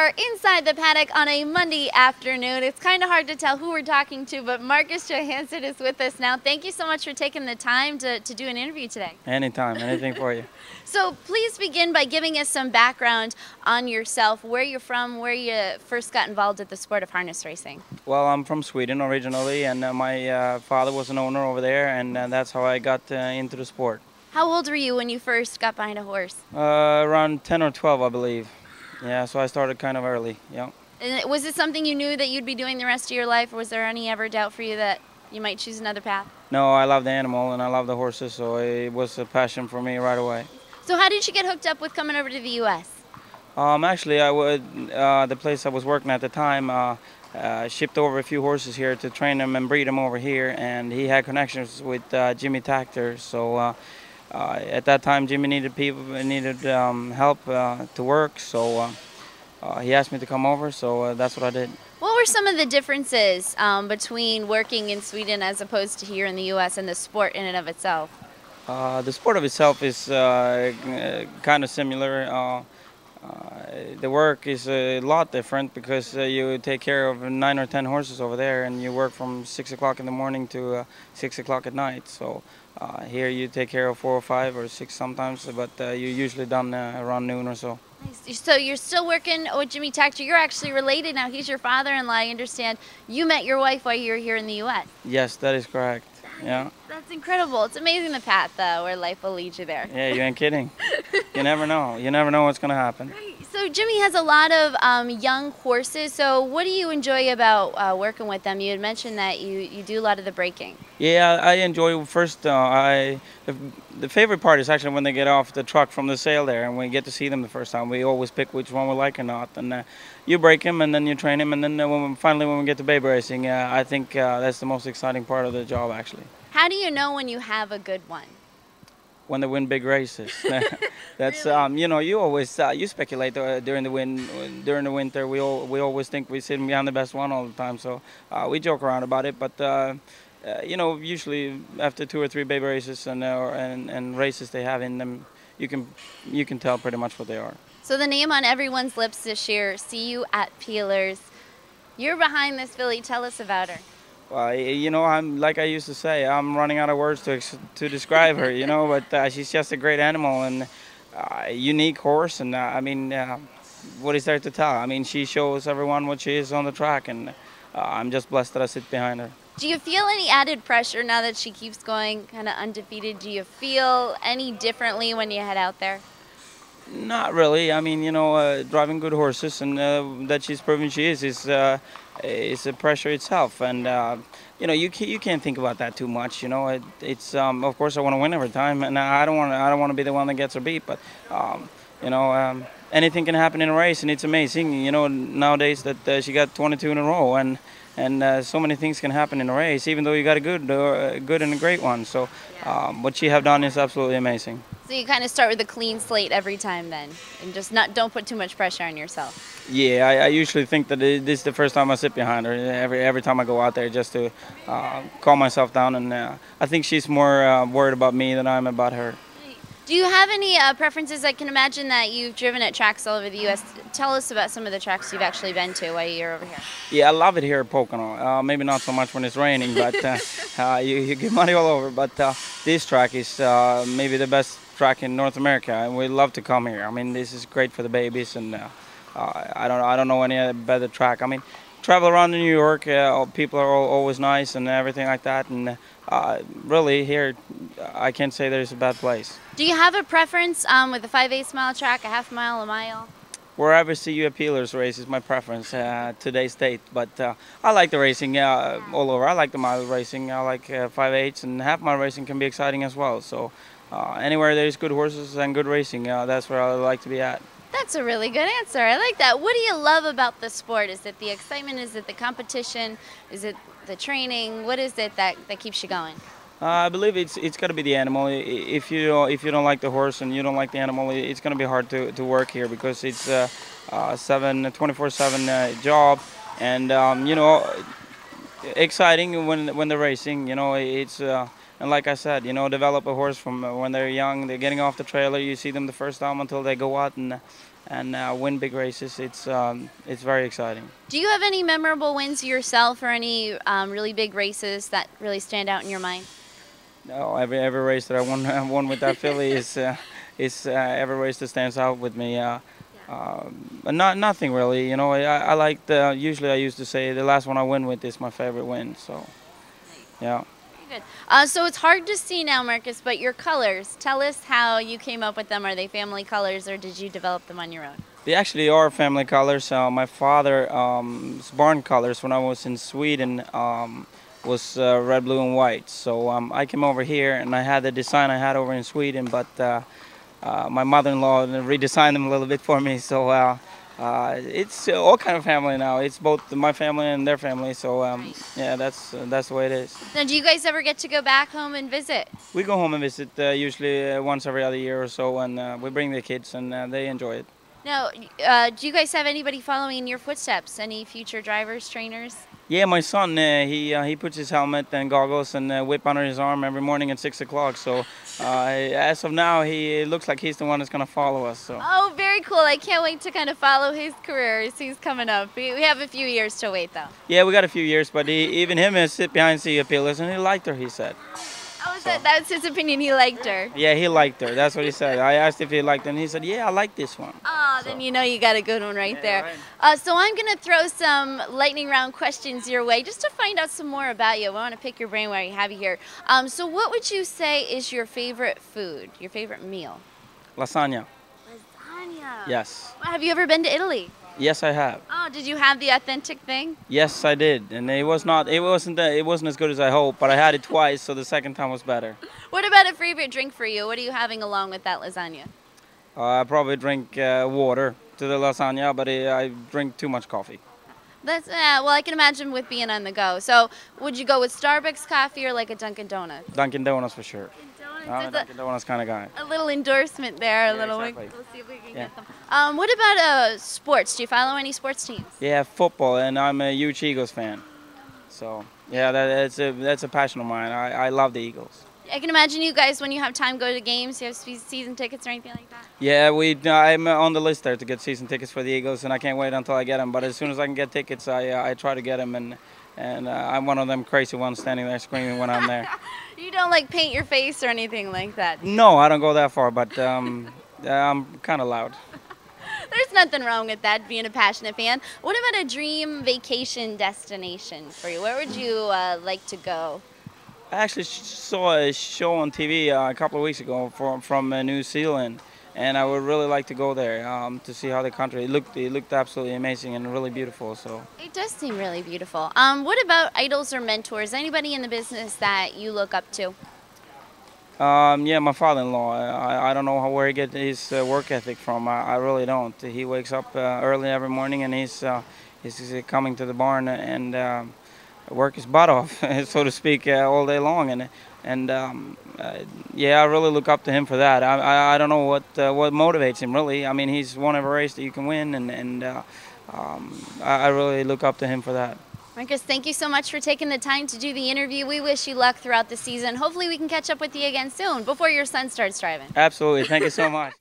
are inside the paddock on a Monday afternoon. It's kind of hard to tell who we're talking to, but Marcus Johansson is with us now. Thank you so much for taking the time to do an interview today. Anytime, anything for you. So please begin by giving us some background on yourself, where you're from, where you first got involved with the sport of harness racing. Well, I'm from Sweden originally, and my father was an owner over there, and that's how I got into the sport. How old were you when you first got behind a horse? Around 10 or 12, I believe. Yeah, so I started kind of early, yeah. And was it something you knew that you'd be doing the rest of your life, or was there any ever doubt for you that you might choose another path? No, I love the animal and I love the horses, so it was a passion for me right away. So how did you get hooked up with coming over to the U.S.? Actually, the place I was working at the time shipped over a few horses here to train them and breed them over here, and he had connections with Jimmy Tactor, so at that time Jimmy needed help to work, so he asked me to come over, so that's what I did. What were some of the differences between working in Sweden as opposed to here in the U.S. and the sport in and of itself? The sport of itself is kind of similar. The work is a lot different because you take care of 9 or 10 horses over there, and you work from 6 o'clock in the morning to 6 o'clock at night. So here you take care of 4 or 5 or 6 sometimes, but you're usually done around noon or so. Nice. So you're still working with Jimmy Tactor. You're actually related now. He's your father-in-law. I understand you met your wife while you were here in the U.S. Yes, that is correct. Yeah. That's incredible. It's amazing the path, where life will lead you there. Yeah, you ain't kidding. You never know. You never know what's going to happen. So Jimmy has a lot of young horses. So what do you enjoy about working with them? You had mentioned that you do a lot of the breaking. Yeah, I enjoy first. The favorite part is actually when they get off the truck from the sale there, and we get to see them the first time. We always pick which one we like or not, and you break him, and then you train him, and then when we get to baby racing, I think that's the most exciting part of the job actually. How do you know when you have a good one? When they win big races. That's really? you always you speculate during the winter. We always think we're sitting behind the best one all the time, so we joke around about it. But usually after 2 or 3 baby races and races they have in them, you can tell pretty much what they are. So the name on everyone's lips this year, See You at Peelers. You're behind this filly. Tell us about her. Well, I'm like I used to say, I'm running out of words to describe her, but she's just a great animal and a unique horse, and what is there to tell? I mean, she shows everyone what she is on the track, and I'm just blessed that I sit behind her. Do you feel any added pressure now that she keeps going kind of undefeated? Do you feel any differently when you head out there? Not really. I mean, driving good horses, and that she's proven she is a pressure itself, and you can't think about that too much. It's of course I want to win every time, and I don't want to be the one that gets her beat, but anything can happen in a race, and it's amazing. Nowadays that she got 22 in a row, and so many things can happen in a race, even though you got a good and a great one. So what she have done is absolutely amazing. So you kind of start with a clean slate every time then, and just don't put too much pressure on yourself. Yeah, I usually think that this is the first time I sit behind her. Every time I go out there, just to calm myself down, and I think she's more worried about me than I'm about her. Do you have any preferences? I can imagine that you've driven at tracks all over the U.S. Tell us about some of the tracks you've actually been to while you're over here. Yeah, I love it here at Pocono. Maybe not so much when it's raining, but you get money all over. But this track is maybe the best track in North America, and we love to come here. I mean, this is great for the babies, and I don't know any better track. I mean, travel around in New York, people are always nice and everything like that, and really here I can't say there's a bad place. Do you have a preference with a 5/8 mile track, a half mile, a mile? Wherever See You at Peelers race is my preference today's date, but I like the racing all over. I like the mile racing. I like 5/8, and half mile racing can be exciting as well. So anywhere there's good horses and good racing, that's where I like to be at. That's a really good answer. I like that. What do you love about the sport? Is it the excitement? Is it the competition? Is it the training? What is it that keeps you going? I believe it's got to be the animal. If you don't like the horse and you don't like the animal, it's going to be hard to work here, because it's a 24/7 job, and exciting when they're racing. It's and like I said, you know, develop a horse from when they're young. They're getting off the trailer. You see them the first time until they go out and win big races. It's very exciting. Do you have any memorable wins yourself, or any really big races that really stand out in your mind? No, every race that I won won with that filly is every race that stands out with me. But nothing really, you know. I like the. Usually, I used to say the last one I win with is my favorite win. So, yeah. Very good. So it's hard to see now, Marcus, but your colors. Tell us how you came up with them. Are they family colors, or did you develop them on your own? They actually are family colors. My father's barn colors when I was in Sweden was red, blue, and white. So I came over here and I had the design I had over in Sweden, but my mother-in-law redesigned them a little bit for me. So it's all kind of family now. It's both my family and their family. So yeah, that's the way it is. Now, do you guys ever get to go back home and visit? We go home and visit usually once every other year or so, and we bring the kids and they enjoy it. Now, do you guys have anybody following in your footsteps? Any future drivers, trainers? Yeah, my son, he puts his helmet and goggles and whip under his arm every morning at 6 o'clock. So as of now, he looks like he's the one that's going to follow us. So. Oh, very cool. I can't wait to kind of follow his career as he's coming up. We have a few years to wait, though. Yeah, we got a few years, but even him has sit behind Sia Pillars, and he liked her, he said. Oh, that was his opinion. He liked her. Yeah, he liked her. That's what he said. I asked if he liked her, and he said, yeah, I like this one. Oh, then you know you got a good one right there. So I'm going to throw some lightning round questions your way just to find out some more about you. I want to pick your brain while I have you here. So what would you say is your favorite food, your favorite meal? Lasagna. Lasagna. Yes. Well, have you ever been to Italy? Yes, I have. Oh, did you have the authentic thing? Yes, I did, and it wasn't as good as I hoped, but I had it twice, so the second time was better. What about a favorite drink for you? What are you having along with that lasagna? I probably drink water to the lasagna, but I drink too much coffee. That's well, I can imagine with being on the go. So, would you go with Starbucks coffee or like a Dunkin' Donuts? Dunkin' Donuts for sure. I'm a That's Dunkin' Donuts kind of guy. a little endorsement there, Yeah, exactly. We'll see if we can get them. What about sports? Do you follow any sports teams? Yeah, football, and I'm a huge Eagles fan. So yeah, that's a passion of mine. I love the Eagles. I can imagine you guys, when you have time, go to games. You have season tickets or anything like that? Yeah, I'm on the list there to get season tickets for the Eagles, and I can't wait until I get them. But as soon as I can get tickets, I try to get them, and I'm one of them crazy ones standing there screaming when I'm there. You don't like paint your face or anything like that? No, I don't go that far, but I'm kind of loud. There's nothing wrong with that, being a passionate fan. What about a dream vacation destination for you? Where would you like to go? I actually saw a show on TV a couple of weeks ago from New Zealand, and I would really like to go there to see how the country it looked absolutely amazing and really beautiful. So It does seem really beautiful. What about idols or mentors? Anybody in the business that you look up to? yeah, my father-in-law. I don't know where he gets his work ethic from. I really don't. He wakes up early every morning and he's coming to the barn and work his butt off, so to speak, all day long. And yeah, I really look up to him for that. I don't know what motivates him really. I mean, he's won every race that you can win, and I really look up to him for that. Marcus, thank you so much for taking the time to do the interview. We wish you luck throughout the season. Hopefully we can catch up with you again soon before your son starts driving. Absolutely. Thank you so much.